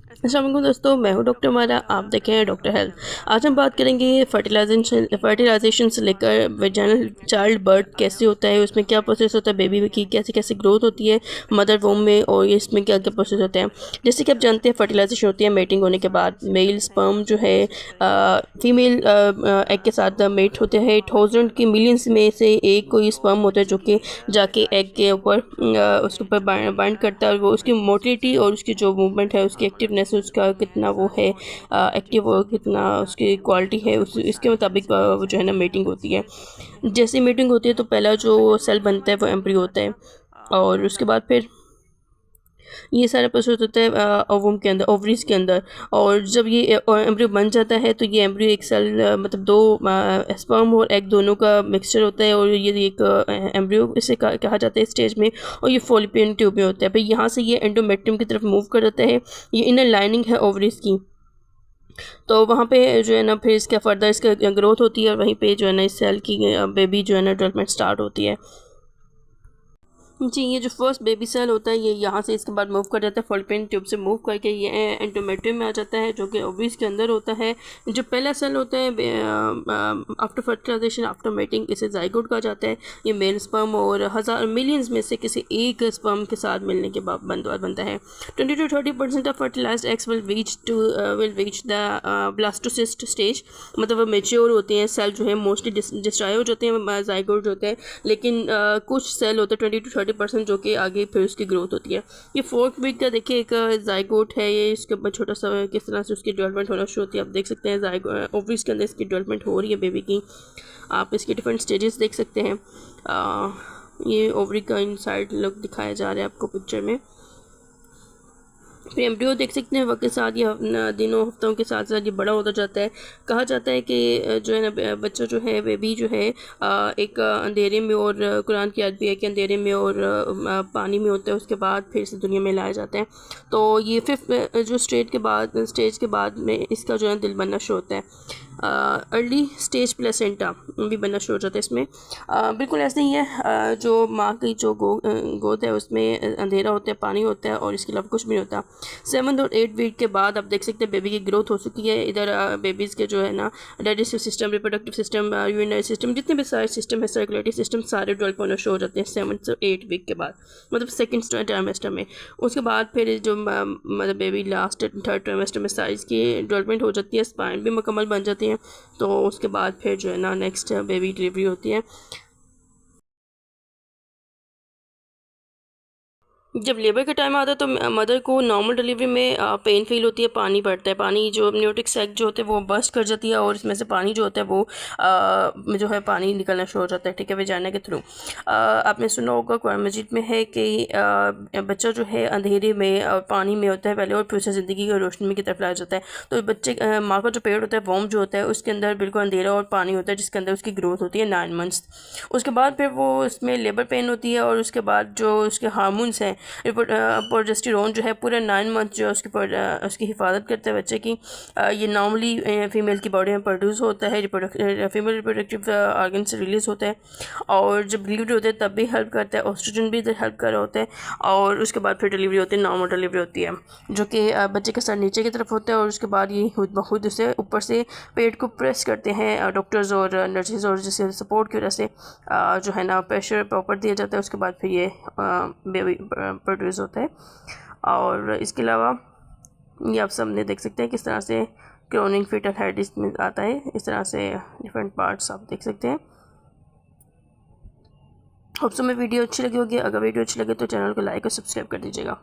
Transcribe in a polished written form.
अस्सलाम वालेकुम दोस्तों, मैं हूं डॉक्टर मारा। आप देखें हैं डॉक्टर हेल्थ। आज हम बात करेंगे फर्टिलाइजेशन से लेकर वेजाइनल चाइल्ड बर्थ कैसे होता है, उसमें क्या प्रोसेस होता है, बेबी की कैसे कैसे ग्रोथ होती है मदर वोम में, और इसमें क्या क्या प्रोसेस होते हैं। जैसे कि आप जानते हैं फर्टिलाइजेशन होती है मेटिंग होने के बाद। मेल स्पर्म जो है फीमेल एग के साथ मेट होते हैं। 1000 की मिलियंस में से एक कोई स्पर्म होता है जो कि जाके एग के ऊपर उसके ऊपर बाइंड करता है, और वो उसकी मोटिलिटी और उसकी जो मूवमेंट है, उसकी एक्टिवनेस, उसका कितना वो है एक्टिव, और कितना उसकी क्वालिटी है, उस इसके मुताबिक वो जो है ना मीटिंग होती है। जैसे मीटिंग होती है तो पहला जो सेल बनता है वो एम्ब्रियो होता है, और उसके बाद फिर ये सारा प्रोसेस होता है ओवम के अंदर, ओवरीज के अंदर। और जब ये एम्ब्रियो बन जाता है तो ये एम्ब्रियो एक सेल मतलब दो स्पर्म और एग दोनों का मिक्सचर होता है, और ये एक एम्ब्रियो इसे कहा जाता है स्टेज में, और ये फॉलिपियन ट्यूब में होता है। फिर यहाँ से ये एंडोमेट्रियम की तरफ मूव कर जाता है। ये इनर लाइनिंग है ओवरीज की, तो वहाँ पे जो है ना फिर इसका फर्दर इसका ग्रोथ होती है, और वहीं पे जो है ना इस सेल की बेबी जो है ना डेवलपमेंट स्टार्ट होती है। जी, ये जो फर्स्ट बेबी सेल होता है ये यहाँ से इसके बाद मूव कर जाता है, फॉल्पियन ट्यूब से मूव करके ये एंडोमेट्रियम में आ जाता है, जो कि ओवरीज के अंदर होता है। जो पहला सेल होता है आफ्टर फर्टिलाइजेशन, आफ्टर मेटिंग, इसे जाइगोट कहा जाता है। ये मेल स्पर्म और हज़ार मिलियंस में से किसी एक स्पर्म के साथ मिलने के बाद बनता है। 20 to 30% of fertilised eggs will reach the blastocyst stage, मतलब वो मेच्योर होते हैं। सेल जो है मोस्टली डिस्ट्रॉय हो जाते हैं, जाइगोट जो होते हैं, लेकिन कुछ सेल होते हैं 20 to 30% जो कि आगे फिर उसकी ग्रोथ होती है। ये 4th वीक का देखिए एक जाइगोट है, ये इसके ऊपर छोटा सा किस तरह से उसकी डेवलपमेंट होना शुरू होती है। आप देख सकते हैं ओवरीज के अंदर इसकी डेवलपमेंट हो रही है बेबी की। आप इसके डिफरेंट स्टेजेस देख सकते हैं। ये ओवरी का इनसाइड लुक दिखाया जा रहा है आपको पिक्चर में। फिर एम्ब्रियो देख सकते हैं वक्त के साथ, ये दिनों हफ्तों के साथ साथ ये बड़ा होता जाता है। कहा जाता है कि जो है ना बच्चा जो है, बेबी जो है एक अंधेरे में, और कुरान की आयत भी है कि अंधेरे में और पानी में होता है, उसके बाद फिर से दुनिया में लाया जाता है। तो ये 5th जो स्टेज के बाद में इसका जो है दिल बनना शुरू होता है। अर्ली स्टेज प्लेसेंटा भी बनना शुरू हो जाता है इसमें। बिल्कुल ऐसे ही है, जो माँ की जो गोद है उसमें अंधेरा होता है, पानी होता है, और इसके अलावा कुछ भी नहीं होता। 7 और 8 वीक के बाद आप देख सकते हैं बेबी की ग्रोथ हो चुकी है। इधर बेबीज़ के जो है ना digestive system, reproductive system, urinary system, जितने भी सारे सिस्टम है, सर्कुलेटरी सिस्टम, सारे डेवलप होना शुरू हो जाते हैं 7 से 8 वीक के बाद, मतलब सेकेंड ट्राइमेस्टर में। उसके बाद फिर जो मतलब बेबी लास्ट 3rd ट्राइमेस्टर में साइज़ की डेवलपमेंट हो जाती है, स्पाइन भी मुकम्मल बन जाती है। तो उसके बाद फिर जो है ना नेक्स्ट बेबी डिलीवरी होती है। जब लेबर का टाइम आता है तो मदर को नॉर्मल डिलीवरी में पेन फील होती है, पानी पड़ता है। पानी जो amniotic sac जो होते हैं वो बस्ट कर जाती है, और इसमें से पानी जो होता है वो जो है पानी निकलना शुरू हो जाता है, ठीक है, वजाइना के थ्रू। आपने सुना होगा कुरान मजीद में है कि बच्चा जो है अंधेरे में पानी में होता है पहले, और फिर उसे ज़िंदगी की रोशनी की तरफ लाया जाता है। तो बच्चे माँ का जो पेट होता है, वॉम जो होता है, उसके अंदर बिल्कुल अंधेरा और पानी होता है, जिसके अंदर उसकी ग्रोथ होती है 9 मंथ्स। उसके बाद फिर वो उसमें लेबर पेन होती है, और उसके बाद जो उसके हार्मोन्स हैं, प्रोजेस्टेरोन जो है पूरे 9 मंथ जो है उसकी हिफाजत करता है बच्चे की। ये नॉर्मली फीमेल की बॉडी में प्रोड्यूस होता है, फीमेल रिप्रोडक्टिव ऑर्गन से रिलीज़ होता है, और जब डिलीवरी होती है तब भी हेल्प करता है। ऑस्ट्रोजन भी हेल्प कर रहा होता है, और उसके बाद फिर डिलीवरी होती है, नॉर्मल डिलीवरी होती है, जो कि बच्चे के सर नीचे की तरफ होता है, और उसके बाद ये खुद ब खुद उसे ऊपर से पेट को प्रेस करते हैं डॉक्टर्स और नर्सेज, और जिससे सपोर्ट की वजह से जो है ना प्रेशर प्रॉपर दिया जाता है। उसके बाद फिर ये बेबी प्रोड्यूस होता है। और इसके अलावा ये आप सबने देख सकते हैं किस तरह से क्रोनिंग फीटल हेड इसमें आता है, इस तरह से डिफरेंट पार्ट्स आप देख सकते हैं। होप सो में वीडियो अच्छी लगी होगी। अगर वीडियो अच्छी लगे तो चैनल को लाइक और सब्सक्राइब कर दीजिएगा।